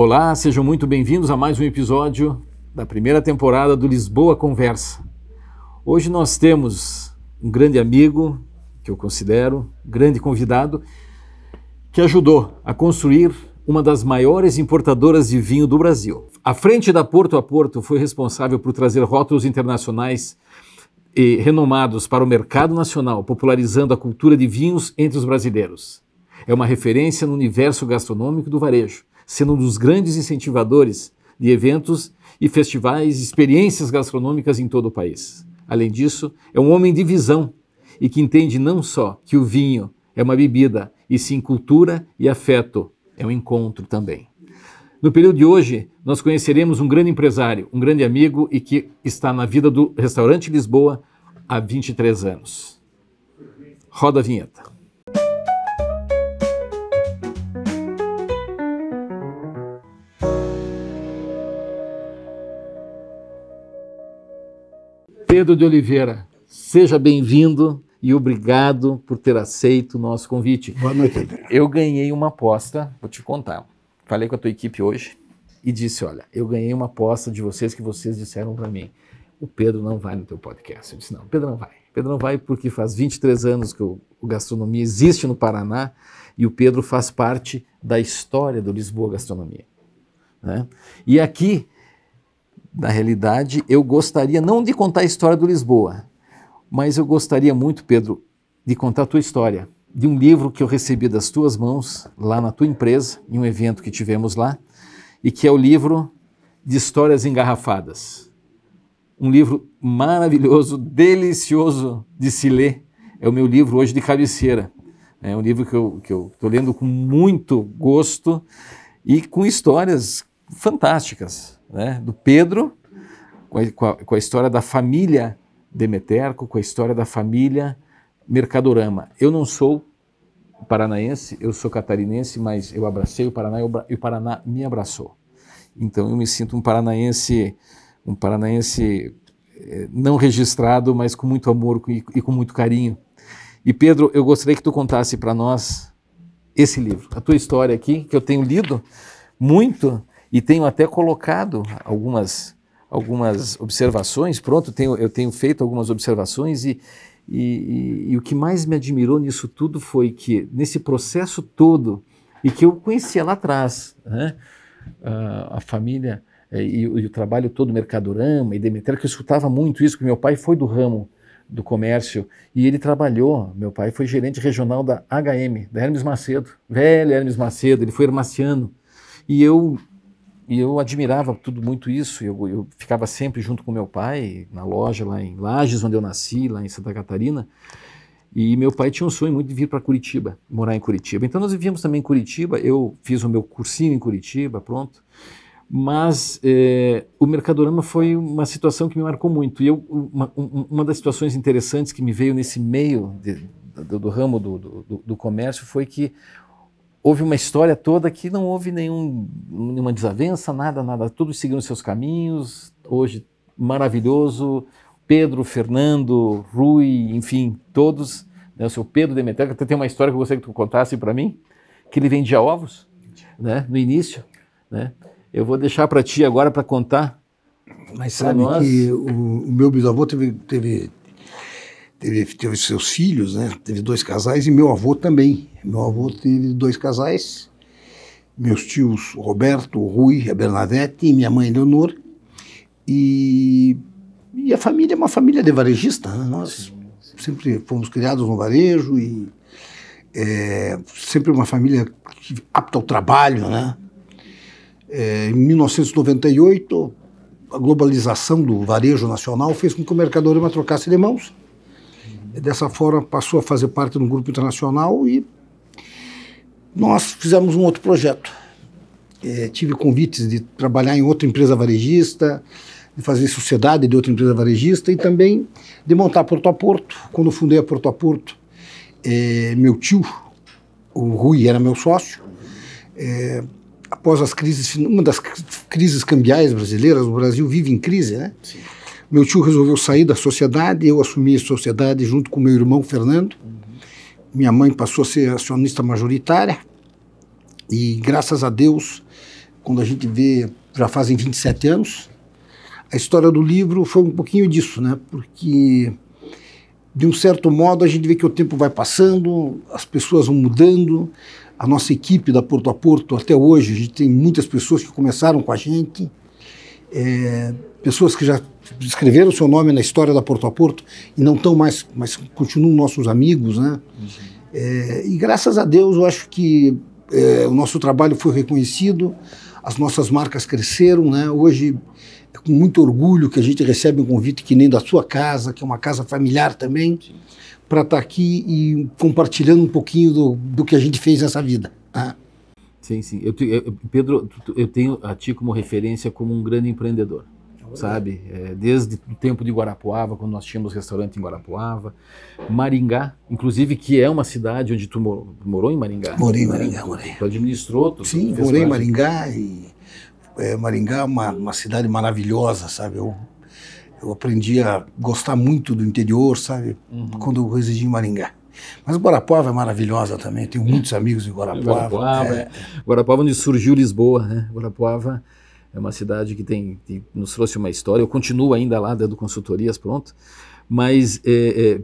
Olá, sejam muito bem-vindos a mais um episódio da primeira temporada do Lisboa Conversa. Hoje nós temos um grande amigo, que eu considero grande convidado, que ajudou a construir uma das maiores importadoras de vinho do Brasil. À frente da Porto a Porto, foi responsável por trazer rótulos internacionais e renomados para o mercado nacional, popularizando a cultura de vinhos entre os brasileiros. É uma referência no universo gastronômico do varejo, sendo um dos grandes incentivadores de eventos e festivais e experiências gastronômicas em todo o país. Além disso, é um homem de visão e que entende não só que o vinho é uma bebida, e sim cultura e afeto, é um encontro também. No período de hoje, nós conheceremos um grande empresário, um grande amigo e que está na vida do Restaurante Lisboa há 23 anos. Roda a vinheta. Pedro de Oliveira, seja bem-vindo e obrigado por ter aceito o nosso convite. Boa noite, André. Eu ganhei uma aposta, vou te contar. Falei com a tua equipe hoje e disse, olha, eu ganhei uma aposta de vocês que vocês disseram para mim, o Pedro não vai no teu podcast. Eu disse, não, Pedro não vai. Pedro não vai porque faz 23 anos que o Gastronomia existe no Paraná e o Pedro faz parte da história do Lisboa Gastronomia. Né? E aqui, na realidade, eu gostaria não de contar a história do Lisboa, mas eu gostaria muito, Pedro, de contar a tua história, de um livro que eu recebi das tuas mãos, lá na tua empresa, em um evento que tivemos lá, e que é o livro de Histórias Engarrafadas. Um livro maravilhoso, delicioso de se ler. É o meu livro hoje de cabeceira. É um livro que eu estou lendo com muito gosto e com histórias fantásticas, né? Do Pedro, com a história da família Demeterco, com a história da família Mercadorama. Eu não sou paranaense, eu sou catarinense, mas eu abracei o Paraná e o Paraná me abraçou. Então eu me sinto um paranaense não registrado, mas com muito amor e com muito carinho. E Pedro, eu gostaria que tu contasse para nós esse livro, a tua história aqui, que eu tenho lido muito e tenho até colocado algumas observações, pronto, eu tenho feito algumas observações e o que mais me admirou nisso tudo foi que nesse processo todo, e que eu conhecia lá atrás, né, a família e o trabalho todo, Mercadorama e Demeterco, que eu escutava muito isso, porque meu pai foi do ramo do comércio e ele trabalhou, meu pai foi gerente regional da HM, da Hermes Macedo, velho Hermes Macedo, ele foi hermaciano, e eu admirava tudo muito isso, eu ficava sempre junto com meu pai, na loja lá em Lages, onde eu nasci, lá em Santa Catarina, e meu pai tinha um sonho muito de vir para Curitiba, morar em Curitiba. Então nós vivíamos também em Curitiba, eu fiz o meu cursinho em Curitiba, pronto, mas o Mercadorama foi uma situação que me marcou muito, e uma das situações interessantes que me veio nesse meio do ramo do comércio foi que houve uma história toda que não houve nenhuma desavença, nada, todos seguiram seus caminhos, hoje maravilhoso, Pedro, Fernando, Rui, enfim, todos, né, o seu Pedro Demeterco, até tem uma história que eu gostaria que tu contasse para mim, que ele vendia ovos, né, no início, né, eu vou deixar para ti agora para contar. Mas sabe que o meu bisavô teve seus filhos, né? Teve 2 casais e meu avô também. Meu avô teve 2 casais, meus tios Roberto, Rui, a Bernadette e minha mãe Leonor. E a família é uma família de varejista, né? Nós sempre fomos criados no varejo e sempre uma família apta ao trabalho, né? Em 1998, a globalização do varejo nacional fez com que o Mercadorama trocasse de mãos. Dessa forma passou a fazer parte de um grupo internacional e nós fizemos um outro projeto. Tive convites de trabalhar em outra empresa varejista, de fazer sociedade de outra empresa varejista e também de montar Porto a Porto. Quando eu fundei a Porto a Porto, meu tio, o Rui, era meu sócio. Após as crises, uma das crises cambiais brasileiras, o Brasil vive em crise, né? Sim. Meu tio resolveu sair da sociedade, eu assumi a sociedade junto com meu irmão Fernando. Minha mãe passou a ser acionista majoritária e, graças a Deus, quando a gente vê, já fazem 27 anos, a história do livro foi um pouquinho disso, né? Porque, de um certo modo, a gente vê que o tempo vai passando, as pessoas vão mudando, a nossa equipe da Porto a Porto, até hoje, a gente tem muitas pessoas que começaram com a gente, pessoas que já escreveram o seu nome na história da Porto a Porto e não estão mais, mas continuam nossos amigos, né? E graças a Deus, eu acho que o nosso trabalho foi reconhecido, as nossas marcas cresceram, né? Hoje é com muito orgulho que a gente recebe um convite que nem da sua casa, que é uma casa familiar também, para estar aqui e compartilhando um pouquinho do que a gente fez nessa vida. Né? Sim, sim. Pedro, eu tenho a ti como referência como um grande empreendedor, sabe? Desde o tempo de Guarapuava, quando nós tínhamos restaurante em Guarapuava, Maringá, inclusive, que é uma cidade onde tu morou em Maringá? Morei em Maringá, morei. Tu administrou? Sim, morei em Maringá e Maringá é uma cidade maravilhosa, sabe? Eu aprendi a gostar muito do interior, sabe? Quando eu residi em Maringá. Mas Guarapuava é maravilhosa também, tenho muitos amigos em Guarapuava. Guarapuava onde surgiu Lisboa, né? Guarapuava é uma cidade que nos trouxe uma história, eu continuo ainda lá dando consultorias, pronto. Mas,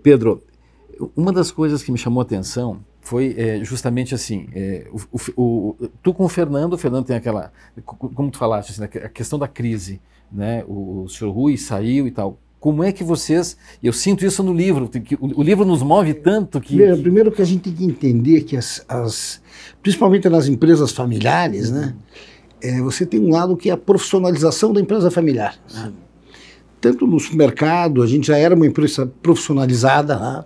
Pedro, uma das coisas que me chamou a atenção foi justamente assim, tu com o Fernando tem aquela, como tu falaste, assim, a questão da crise, né? O senhor Rui saiu e tal. Como é que vocês, eu sinto isso no livro, que o livro nos move tanto que... Primeiro que a gente tem que entender que principalmente nas empresas familiares, né? Você tem um lado que é a profissionalização da empresa familiar. Né? Tanto no supermercado, a gente já era uma empresa profissionalizada, né?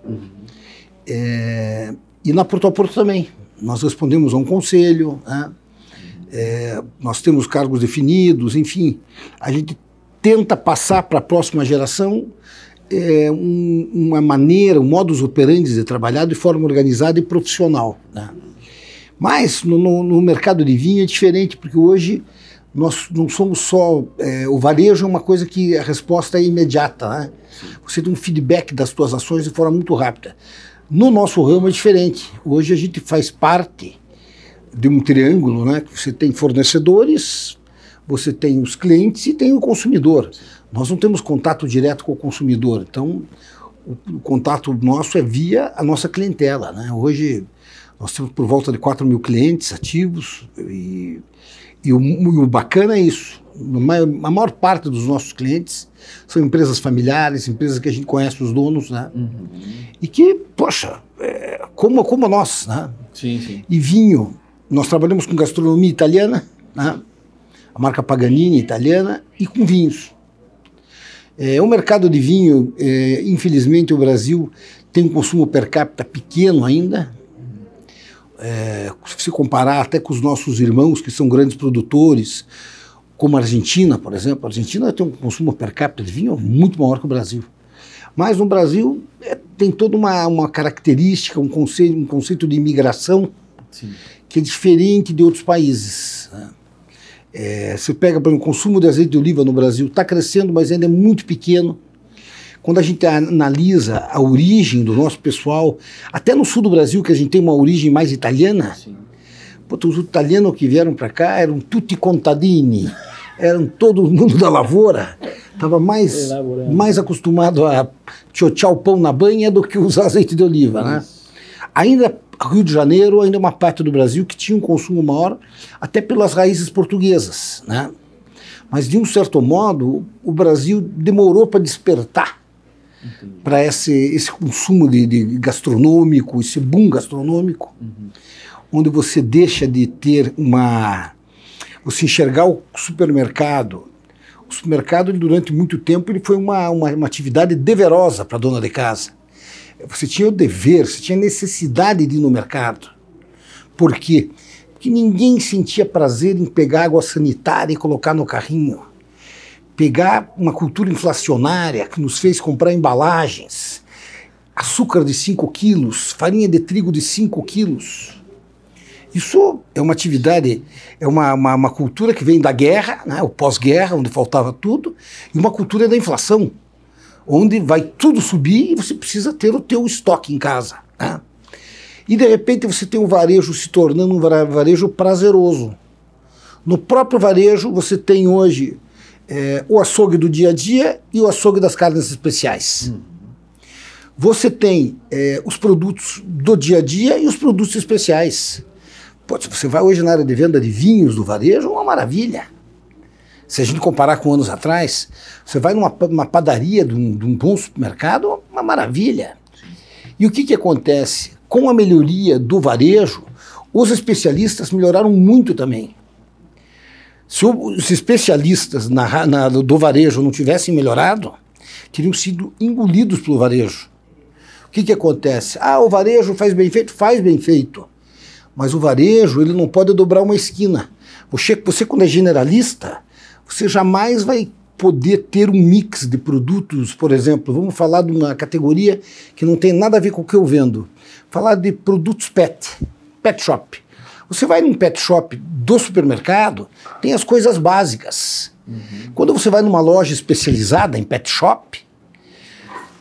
E na Porto a Porto também. Nós respondemos a um conselho, né? Nós temos cargos definidos, enfim. A gente tenta passar para a próxima geração uma maneira, um modus operandi de trabalhar de forma organizada e profissional. Né? Mas no mercado de vinho é diferente, porque hoje nós não somos só... o varejo é uma coisa que a resposta é imediata. Né? Você tem um feedback das suas ações de forma muito rápida. No nosso ramo é diferente. Hoje a gente faz parte de um triângulo, né? Você tem fornecedores, você tem os clientes e tem o consumidor. Nós não temos contato direto com o consumidor, então o contato nosso é via a nossa clientela. Né? Hoje nós temos por volta de 4 mil clientes ativos e o bacana é isso. A maior parte dos nossos clientes são empresas familiares, empresas que a gente conhece os donos, né? E que, poxa, como nós, né? Sim, sim. E vinho, nós trabalhamos com gastronomia italiana, né? A marca Paganini italiana, e com vinhos. O mercado de vinho, infelizmente, o Brasil tem um consumo per capita pequeno ainda. Se comparar até com os nossos irmãos, que são grandes produtores, como a Argentina, por exemplo. A Argentina tem um consumo per capita de vinho muito maior que o Brasil. Mas no Brasil tem toda uma característica, um conceito de imigração, sim, que é diferente de outros países. Né? Você pega, por exemplo, o consumo de azeite de oliva no Brasil, está crescendo, mas ainda é muito pequeno. Quando a gente analisa a origem do nosso pessoal, até no sul do Brasil, que a gente tem uma origem mais italiana, os italianos que vieram para cá eram tutti contadini, eram todo mundo da lavoura, estava mais acostumado a tchotchar o pão na banha do que usar azeite de oliva. Né? Ainda Rio de Janeiro ainda é uma parte do Brasil que tinha um consumo maior, até pelas raízes portuguesas. Né? Mas, de um certo modo, o Brasil demorou para despertar para esse consumo de gastronômico, esse boom gastronômico, onde você deixa de ter você enxergar o supermercado. O supermercado, durante muito tempo, ele foi uma atividade deverosa para a dona de casa. Você tinha o dever, você tinha necessidade de ir no mercado. Por quê? Porque ninguém sentia prazer em pegar água sanitária e colocar no carrinho. Pegar uma cultura inflacionária que nos fez comprar embalagens, açúcar de 5 quilos, farinha de trigo de 5 quilos. Isso é uma atividade, é uma cultura que vem da guerra, né, o pós-guerra, onde faltava tudo, e uma cultura da inflação, onde vai tudo subir e você precisa ter o teu estoque em casa. Né? E de repente você tem um varejo se tornando um varejo prazeroso. No próprio varejo, você tem hoje o açougue do dia a dia e o açougue das carnes especiais. Você tem os produtos do dia a dia e os produtos especiais. Pô, se você vai hoje na área de venda de vinhos do varejo, é uma maravilha. Se a gente comparar com anos atrás, você vai numa padaria de um bom supermercado, uma maravilha. E o que acontece? Com a melhoria do varejo, os especialistas melhoraram muito também. Se os especialistas do varejo não tivessem melhorado, teriam sido engolidos pelo varejo. O que acontece? O varejo faz bem feito? Faz bem feito. Mas o varejo, ele não pode dobrar uma esquina. Você quando é generalista, você jamais vai poder ter um mix de produtos, por exemplo, vamos falar de uma categoria que não tem nada a ver com o que eu vendo. Falar de produtos pet shop. Você vai num pet shop do supermercado, tem as coisas básicas. Quando você vai numa loja especializada em pet shop,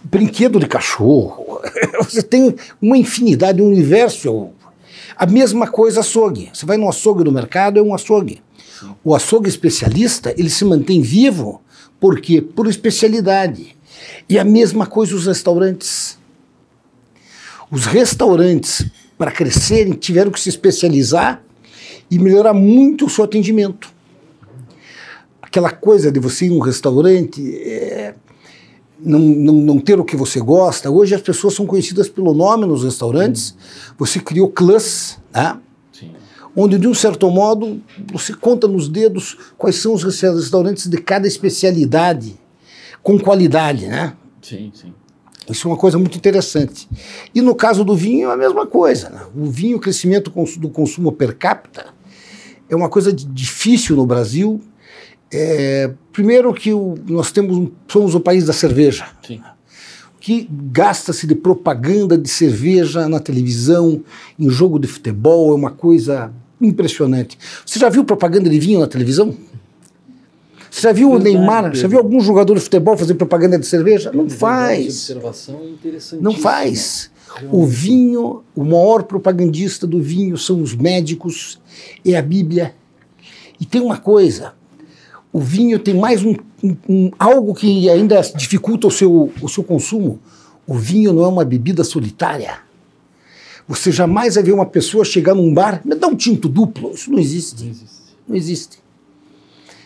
brinquedo de cachorro, você tem uma infinidade, um universo. A mesma coisa açougue. Você vai no açougue do mercado, é um açougue. O açougue especialista, ele se mantém vivo, por quê? Por especialidade. E a mesma coisa os restaurantes. Os restaurantes, para crescerem, tiveram que se especializar e melhorar muito o seu atendimento. Aquela coisa de você ir num restaurante, não ter o que você gosta. Hoje as pessoas são conhecidas pelo nome nos restaurantes. Você criou clãs, né? Onde, de um certo modo, você conta nos dedos quais são os restaurantes de cada especialidade, com qualidade, né? Sim, sim. Isso é uma coisa muito interessante. E no caso do vinho, é a mesma coisa, né? O vinho, o crescimento do consumo per capita, é uma coisa difícil no Brasil. Primeiro que nós somos o país da cerveja. Sim. Que gasta-se de propaganda de cerveja na televisão, em jogo de futebol, é uma coisa impressionante. Você já viu propaganda de vinho na televisão? Você já viu o Neymar, já viu algum jogador de futebol fazer propaganda de cerveja? Não faz. Observação interessante. Não faz. O vinho, o maior propagandista do vinho são os médicos, é a Bíblia. E tem uma coisa, o vinho tem mais algo que ainda dificulta o seu consumo. O vinho não é uma bebida solitária. Você jamais vai ver uma pessoa chegar num bar, me dá um tinto duplo. Isso não existe. Não existe. Não existe.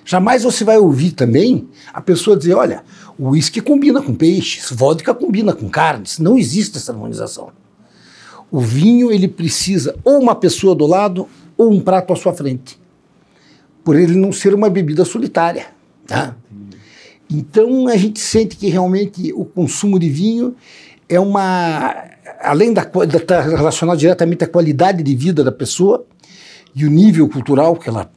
Jamais você vai ouvir também a pessoa dizer, olha, o uísque combina com peixes, vodka combina com carnes. Não existe essa harmonização. O vinho, ele precisa ou uma pessoa do lado ou um prato à sua frente, por ele não ser uma bebida solitária. Tá? Então a gente sente que realmente o consumo de vinho é além de estar relacionado diretamente à qualidade de vida da pessoa e o nível cultural que ela...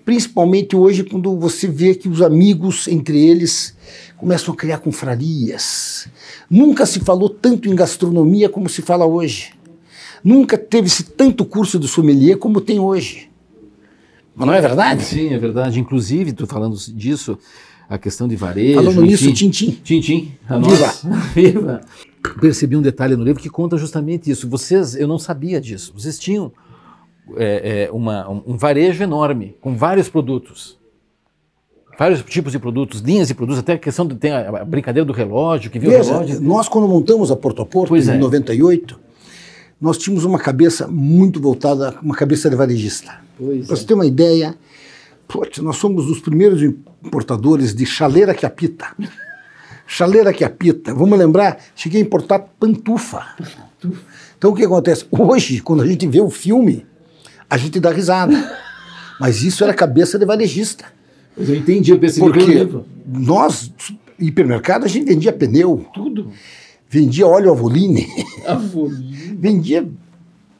Principalmente hoje, quando você vê que os amigos, entre eles, começam a criar confrarias. Nunca se falou tanto em gastronomia como se fala hoje. Nunca teve-se tanto curso de sommelier como tem hoje. Mas não é verdade? Sim, é verdade. Inclusive, tu falando disso, a questão de varejo... Falando nisso, Tintim. Tintim. Viva! Viva! Percebi um detalhe no livro que conta justamente isso. Eu não sabia disso. Vocês tinham um varejo enorme, com vários produtos. Vários tipos de produtos, linhas de produtos, até a questão tem a brincadeira do relógio, que viu o relógio. Nós, quando montamos a Porto a Porto, em 98, nós tínhamos uma cabeça muito voltada, uma cabeça de varejista. Para você ter uma ideia, nós somos os primeiros importadores de chaleira que apita. Chaleira que apita. Vamos lembrar, cheguei a importar pantufa. Então o que acontece? Hoje, quando a gente vê o filme, a gente dá risada. Mas isso era cabeça de varejista. Eu entendi, eu percebi porque pelo livro. Nós, hipermercado, a gente vendia pneu. Tudo. Vendia óleo Avoline. Avoline. Vendia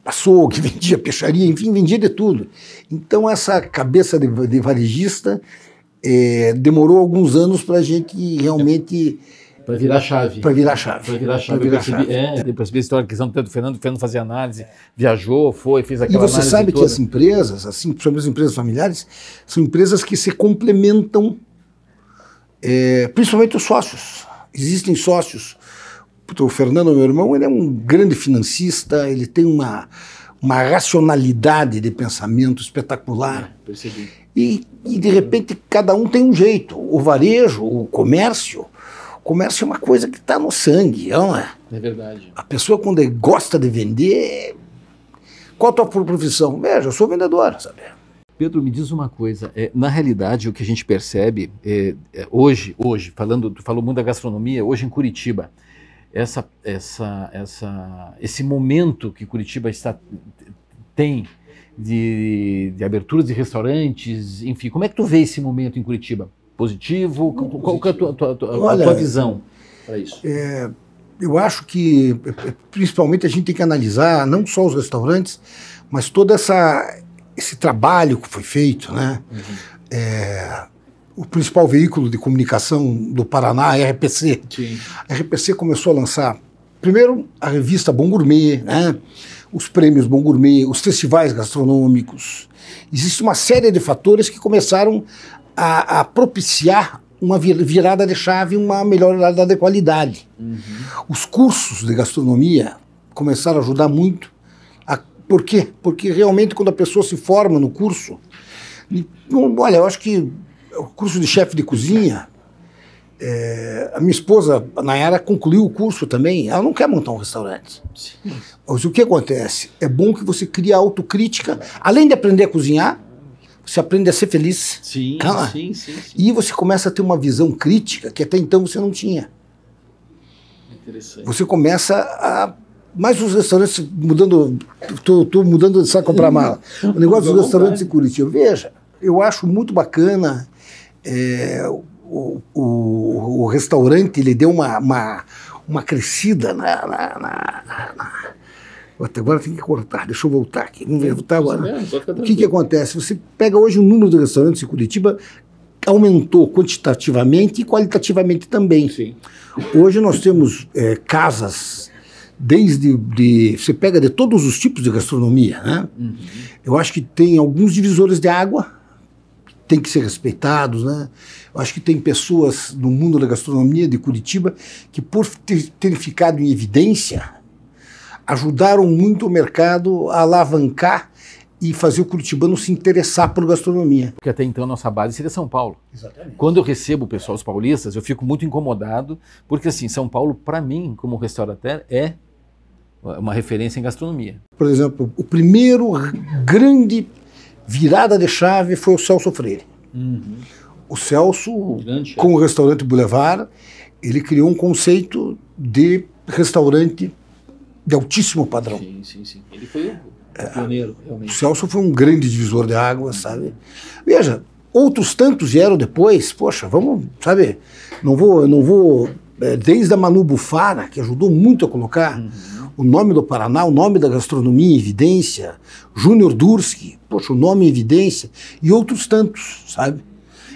açougue, vendia peixaria, enfim, vendia de tudo. Então essa cabeça de varejista demorou alguns anos para a gente realmente... Para virar chave. Para virar chave. Para virar chave. Depois vi a história que do Fernando. O Fernando fazia análise, viajou, fez aquela análise. E você sabe toda. Que as empresas, assim, principalmente as empresas familiares, são empresas que se complementam, principalmente os sócios. Existem sócios. O Fernando, meu irmão, ele é um grande financista, ele tem uma uma racionalidade de pensamento espetacular. Percebi. E de repente cada um tem um jeito. O varejo, o comércio é uma coisa que está no sangue, não é? É verdade. A pessoa quando gosta de vender... Qual a tua profissão? Veja, eu sou vendedor, sabe? Pedro, me diz uma coisa, na realidade o que a gente percebe hoje, tu falou muito da gastronomia, hoje em Curitiba, esse momento que Curitiba tem de abertura de restaurantes, enfim, como é que tu vê esse momento em Curitiba? Positivo? Qual que é a tua visão para isso? Eu acho que, principalmente, a gente tem que analisar não só os restaurantes, mas todo esse trabalho que foi feito, né? O principal veículo de comunicação do Paraná, a RPC. Sim. A RPC começou a lançar, primeiro, a revista Bom Gourmet, né? Os prêmios Bom Gourmet, os festivais gastronômicos. Existe uma série de fatores que começaram a propiciar uma virada de chave, uma melhorada de qualidade. Os cursos de gastronomia começaram a ajudar muito. Por quê? Porque realmente quando a pessoa se forma no curso... Olha, eu acho que o curso de chefe de cozinha... a minha esposa, a Nayara, concluiu o curso também. Ela não quer montar um restaurante. Sim. Mas o que acontece? É bom que você crie autocrítica. Além de aprender a cozinhar, você aprende a ser feliz. Sim, sim. E você começa a ter uma visão crítica que até então você não tinha. Interessante. Você começa a... Mas os restaurantes, mudando... Estou mudando de saco para mala. O negócio dos restaurantes em Curitiba. Veja, eu acho muito bacana... O restaurante, ele deu uma crescida Agora tem que cortar, deixa eu voltar aqui. Vamos voltar agora. O que acontece? Você pega hoje o número de restaurantes em Curitiba, aumentou quantitativamente e qualitativamente também. Sim. Hoje nós temos casas, você pega de todos os tipos de gastronomia, né? Eu acho que tem alguns divisores de água, que tem que ser respeitados, né? Eu acho que tem pessoas no mundo da gastronomia de Curitiba que, por terem ficado em evidência, ajudaram muito o mercado a alavancar e fazer o curitibano se interessar por gastronomia. Porque até então a nossa base seria São Paulo. Exatamente. Quando eu recebo o pessoal, os paulistas, eu fico muito incomodado, porque assim, São Paulo, para mim, como restaurateur, é uma referência em gastronomia. Por exemplo, o primeiro grande virada de chave foi o Celso Freire. O Celso, com o restaurante Boulevard, ele criou um conceito de restaurante de altíssimo padrão. Sim. Ele foi o pioneiro, realmente. O Celso foi um grande divisor de águas, sabe? Veja, outros tantos vieram depois, poxa, vamos, sabe? Não vou desde a Manu Bufara, que ajudou muito a colocar o nome do Paraná, o nome da gastronomia em evidência, Júnior Durski, poxa, o nome em evidência, e outros tantos, sabe?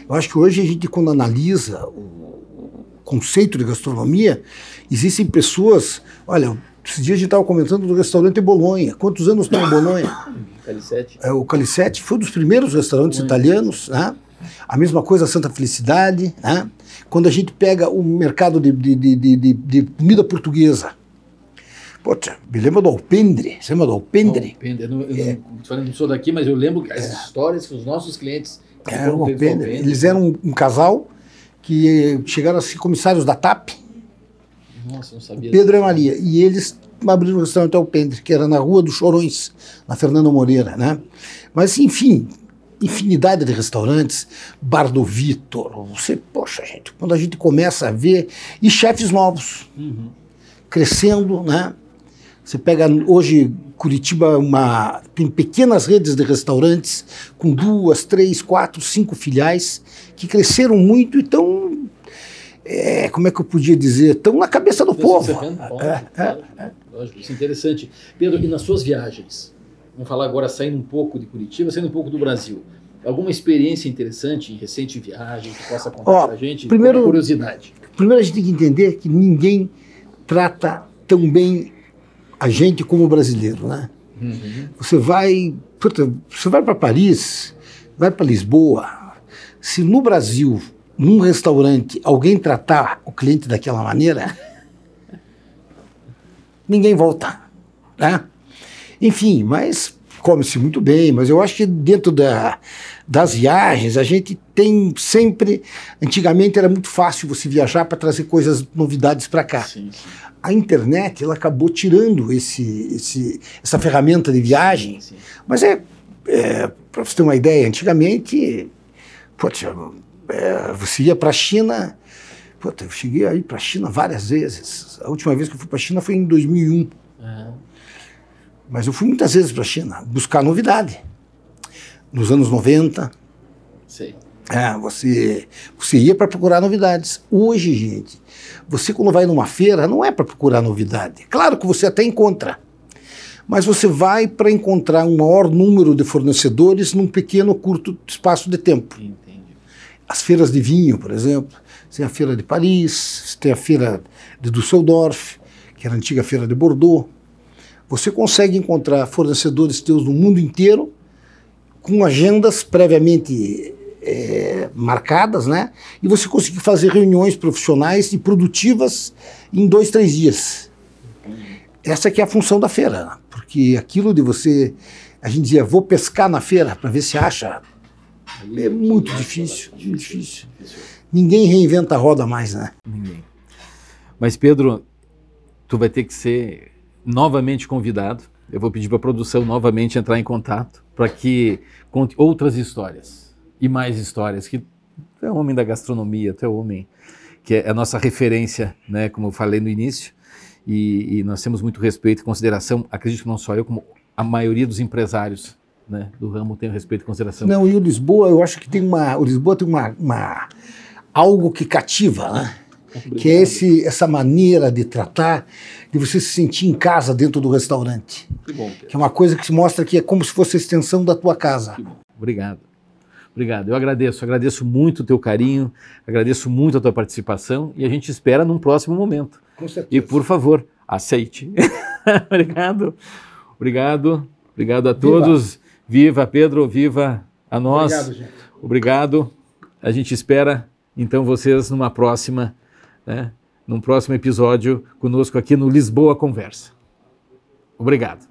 Eu acho que hoje a gente, quando analisa o conceito de gastronomia, existem pessoas, olha, esses dias a gente estava comentando do restaurante Bolonha. Quantos anos tem o Bolonha? Calicete. O Calicete foi um dos primeiros restaurantes italianos, né? A mesma coisa a Santa Felicidade, né? Quando a gente pega o mercado de comida portuguesa. Poxa, me lembra do Alpendre. Você lembra do Alpendre? Eu não sou daqui, mas eu lembro as histórias que os nossos clientes... O Alpendre. Eles eram um casal que chegaram a ser comissários da TAP. Nossa, não sabia. Pedro e Maria. E eles abriram o restaurante Alpendre, que era na Rua dos Chorões, na Fernando Moreira, né? Mas, enfim, infinidade de restaurantes, Bar do Vitor, poxa, gente, quando a gente começa a ver, e chefes novos, crescendo, né? Você pega hoje, Curitiba, tem pequenas redes de restaurantes com 2, 3, 4, 5 filiais que cresceram muito e estão... como é que eu podia dizer? Estão na cabeça do povo. Lógico, isso é interessante. Pedro, e nas suas viagens? Vamos falar agora, saindo um pouco de Curitiba, saindo um pouco do Brasil. Alguma experiência interessante em recente viagem que possa contar para a gente? Primeiro, curiosidade. Primeiro a gente tem que entender que ninguém trata tão bem a gente como o brasileiro, né? Você vai para Paris, vai para Lisboa. Se no Brasil, num restaurante, alguém tratar o cliente daquela maneira, ninguém volta, né? Enfim, mas come-se muito bem, mas eu acho que dentro das viagens a gente tem sempre... Antigamente era muito fácil você viajar para trazer coisas, novidades para cá. Sim, sim. A internet, ela acabou tirando essa ferramenta de viagem, Sim, sim. mas para você ter uma ideia, antigamente, você ia para a China, eu cheguei a ir para a China várias vezes. A última vez que eu fui para a China foi em 2001. Mas eu fui muitas vezes para a China buscar novidade. Nos anos 90. Sei. Você ia para procurar novidades. Hoje, gente, você quando vai numa feira, não é para procurar novidade. Claro que você até encontra. Mas você vai para encontrar um maior número de fornecedores num pequeno, curto espaço de tempo. Entendi. As feiras de vinho, por exemplo. Você tem a feira de Paris, você tem a feira de Düsseldorf, que era a antiga feira de Bordeaux. Você consegue encontrar fornecedores teus no mundo inteiro, com agendas previamente marcadas, né? E você consegue fazer reuniões profissionais e produtivas em 2, 3 dias. Essa que é a função da feira, porque aquilo de você... A gente dizia, vou pescar na feira para ver se acha. É muito difícil, muito difícil. Ninguém reinventa a roda mais, né? Ninguém. Mas, Pedro, tu vai ter que ser novamente convidado. Eu vou pedir para a produção novamente entrar em contato para que conte outras histórias e mais histórias. Que tu é um homem da gastronomia, tu é um homem que é a nossa referência, né, como eu falei no início, e nós temos muito respeito e consideração, acredito que não só eu, como a maioria dos empresários, né, do ramo tem respeito e consideração. Não, e o Lisboa, eu acho que o Lisboa tem algo que cativa, né? Obrigado. Que é essa maneira de tratar, de você se sentir em casa dentro do restaurante. Que bom, Pedro. Que é uma coisa que se mostra que é como se fosse a extensão da tua casa. Que bom. Obrigado. Obrigado. Eu agradeço muito o teu carinho, agradeço muito a tua participação e a gente espera num próximo momento. Com certeza. E, por favor, aceite. Obrigado. Obrigado. Obrigado a todos. Viva Pedro, viva a nós. Obrigado, gente. Obrigado. A gente espera, então, vocês numa próxima, né, num próximo episódio conosco aqui no Lisboa Conversa. Obrigado.